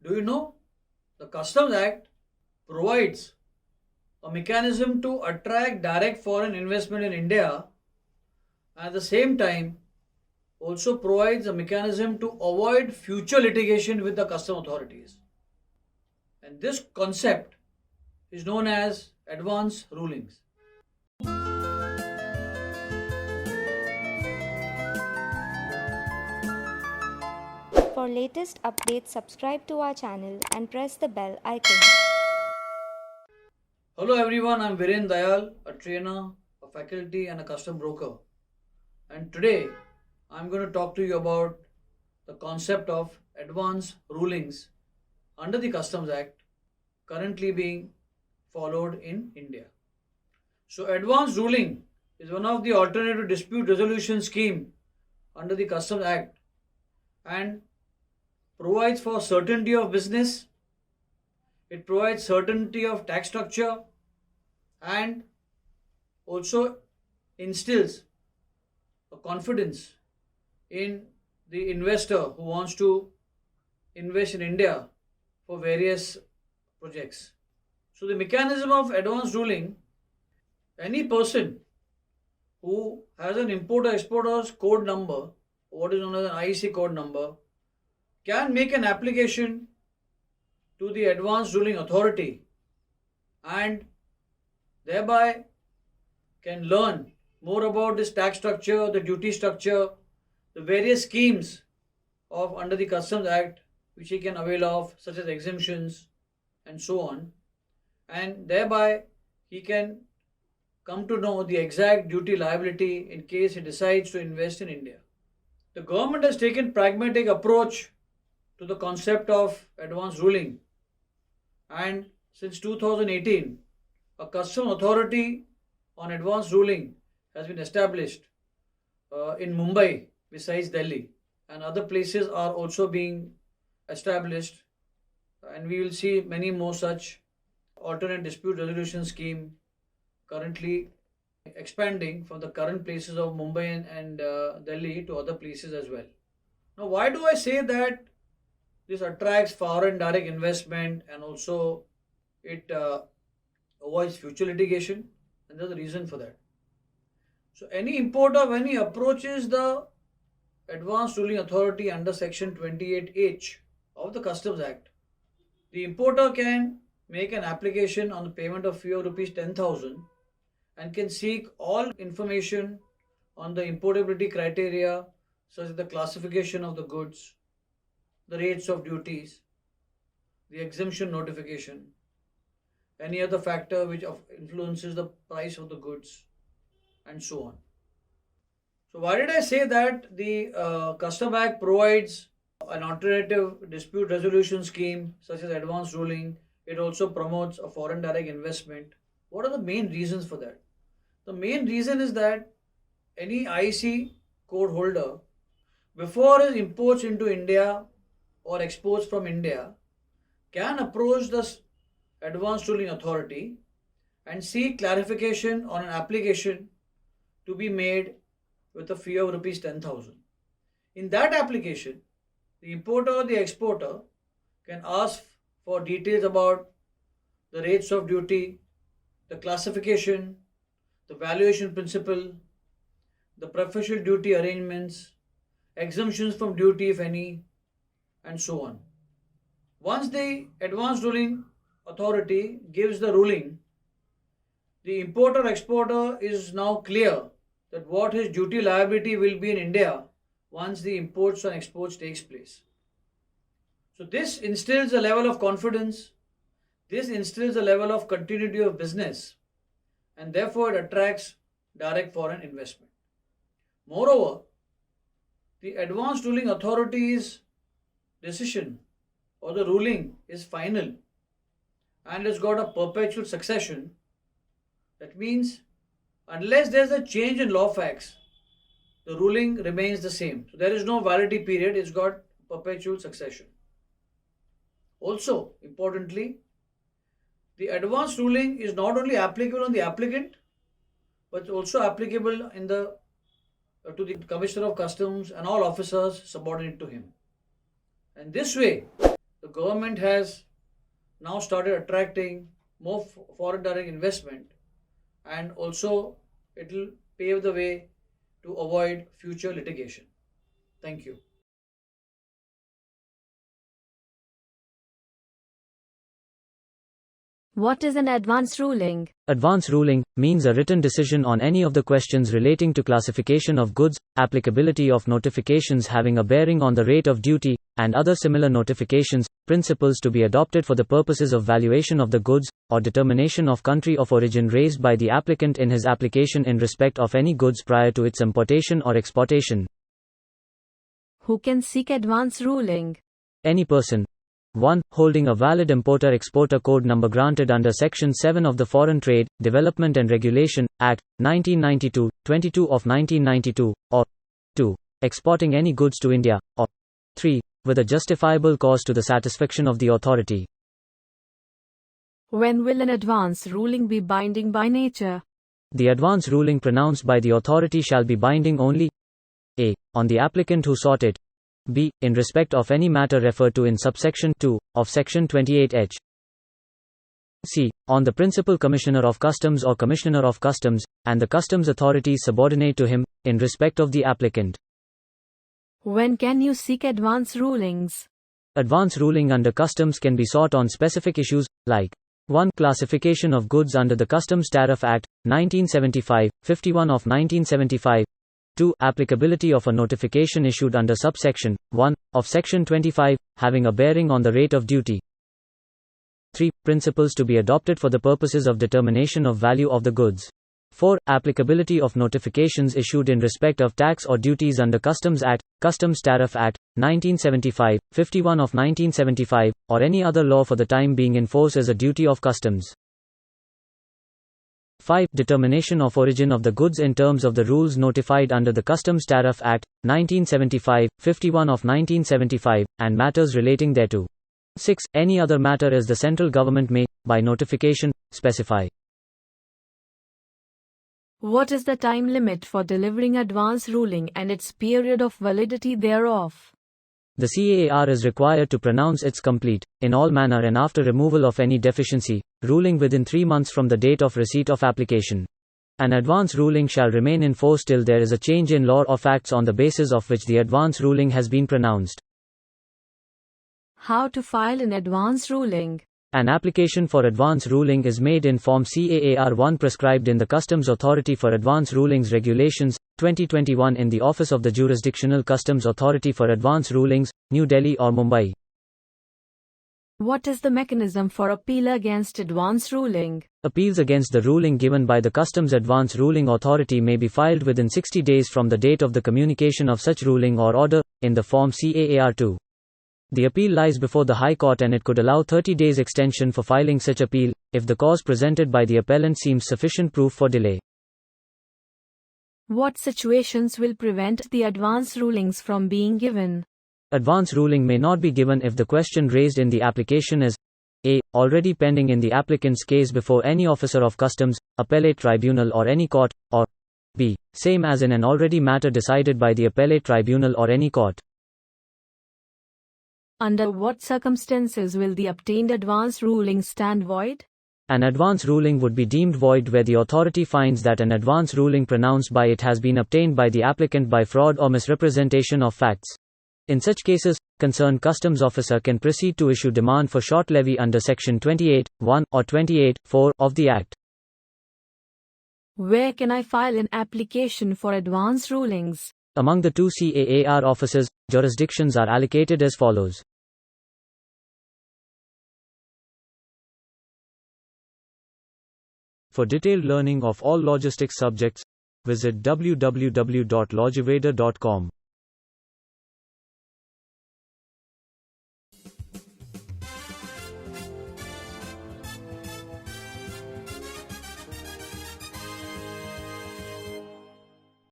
Do you know the Customs Act provides a mechanism to attract direct foreign investment in India, and at the same time also provides a mechanism to avoid future litigation with the custom authorities. And this concept is known as advance rulings. For latest updates, subscribe to our channel and press the bell icon. Hello everyone, I'm Viren Dayal, a trainer, a faculty and a custom broker. And today I'm going to talk to you about the concept of advance rulings under the Customs Act currently being followed in India. So advance ruling is one of the alternative dispute resolution scheme under the Customs Act and provides for certainty of business, it provides certainty of tax structure and also instills a confidence in the investor who wants to invest in India for various projects. So the mechanism of advance ruling, any person who has an importer exporter's code number, what is known as an IEC code number, can make an application to the advance ruling authority and thereby can learn more about this tax structure, the duty structure, the various schemes of under the Customs Act which he can avail of, such as exemptions and so on, and thereby he can come to know the exact duty liability in case he decides to invest in India. The government has taken pragmatic approach to the concept of advance ruling, and since 2018 a custom authority on advance ruling has been established in Mumbai besides Delhi, and other places are also being established, and we will see many more such alternate dispute resolution scheme currently expanding from the current places of Mumbai and Delhi to other places as well. Now, why do I say that this attracts foreign direct investment and also it avoids future litigation? And there's a reason for that. So, any importer, when he approaches the Advanced Ruling Authority under Section 28H of the Customs Act, the importer can make an application on the payment of fee of rupees 10,000 and can seek all information on the importability criteria, such as the classification of the goods, the rates of duties, the exemption notification, any other factor which influences the price of the goods, and so on. So, why did I say that the Custom Act provides an alternative dispute resolution scheme such as advance ruling? It also promotes a foreign direct investment. What are the main reasons for that? The main reason is that any IC code holder, before his imports into India or exports from India, can approach the Advanced Ruling Authority and seek clarification on an application to be made with a fee of rupees 10,000. In that application, the importer or the exporter can ask for details about the rates of duty, the classification, the valuation principle, the preferential duty arrangements, exemptions from duty if any, and so on. Once the Advanced Ruling Authority gives the ruling, the importer exporter is now clear that what his duty liability will be in India once the imports and exports takes place. So this instills a level of confidence, this instills a level of continuity of business, and therefore it attracts direct foreign investment. Moreover, the Advanced Ruling Authority's decision or the ruling is final and it's got a perpetual succession. That means unless there's a change in law facts, the ruling remains the same. So there is no validity period, it's got perpetual succession. Also, importantly, the advanced ruling is not only applicable on the applicant, but also applicable in the to the Commissioner of Customs and all officers subordinate to him. And this way, the government has now started attracting more foreign direct investment, and also it will pave the way to avoid future litigation. Thank you. What is an advance ruling? Advance ruling means a written decision on any of the questions relating to classification of goods, applicability of notifications having a bearing on the rate of duty, and other similar notifications, principles to be adopted for the purposes of valuation of the goods, or determination of country of origin raised by the applicant in his application in respect of any goods prior to its importation or exportation. Who can seek advance ruling? Any person. 1. Holding a valid Importer-Exporter Code number granted under Section 7 of the Foreign Trade, Development and Regulation Act, 1992, 22 of 1992, or 2. Exporting any goods to India, or 3. With a justifiable cause to the satisfaction of the authority. When will an advance ruling be binding by nature? The advance ruling pronounced by the authority shall be binding only a. On the applicant who sought it. B. In respect of any matter referred to in subsection 2 of Section 28H. C. On the principal Commissioner of Customs or Commissioner of Customs, and the customs authorities subordinate to him, in respect of the applicant. When can you seek advance rulings? Advance ruling under customs can be sought on specific issues, like 1. Classification of goods under the Customs Tariff Act, 1975, 51 of 1975. 2. Applicability of a notification issued under subsection 1 of Section 25, having a bearing on the rate of duty. 3. Principles to be adopted for the purposes of determination of value of the goods. 4. Applicability of notifications issued in respect of tax or duties under Customs Act, Customs Tariff Act, 1975, 51 of 1975, or any other law for the time being in force as a duty of customs. 5. Determination of origin of the goods in terms of the rules notified under the Customs Tariff Act, 1975, 51 of 1975, and matters relating thereto. 6. Any other matter as the central government may, by notification, specify. What is the time limit for delivering advance ruling and its period of validity thereof? The CAAR is required to pronounce its complete, in all manner and after removal of any deficiency, ruling within 3 months from the date of receipt of application. An advance ruling shall remain in force till there is a change in law or facts on the basis of which the advance ruling has been pronounced. How to file an advance ruling? An application for advance ruling is made in Form CAAR 1 prescribed in the Customs Authority for Advance Rulings Regulations, 2021 in the Office of the Jurisdictional Customs Authority for Advance Rulings, New Delhi or Mumbai. What is the mechanism for appeal against advance ruling? Appeals against the ruling given by the Customs Advance Ruling Authority may be filed within 60 days from the date of the communication of such ruling or order, in the Form CAAR 2. The appeal lies before the High Court and it could allow 30 days extension for filing such appeal, if the cause presented by the appellant seems sufficient proof for delay. What situations will prevent the advance rulings from being given? Advance ruling may not be given if the question raised in the application is a. Already pending in the applicant's case before any officer of customs, appellate tribunal or any court, or b. Same as in an already matter decided by the appellate tribunal or any court. Under what circumstances will the obtained advance ruling stand void? An advance ruling would be deemed void where the authority finds that an advance ruling pronounced by it has been obtained by the applicant by fraud or misrepresentation of facts. In such cases, concerned customs officer can proceed to issue demand for short levy under Section 28(1) or 28(4) of the Act. Where can I file an application for advance rulings? Among the 2 CAAR offices, jurisdictions are allocated as follows. For detailed learning of all logistics subjects, visit www.logiveda.com.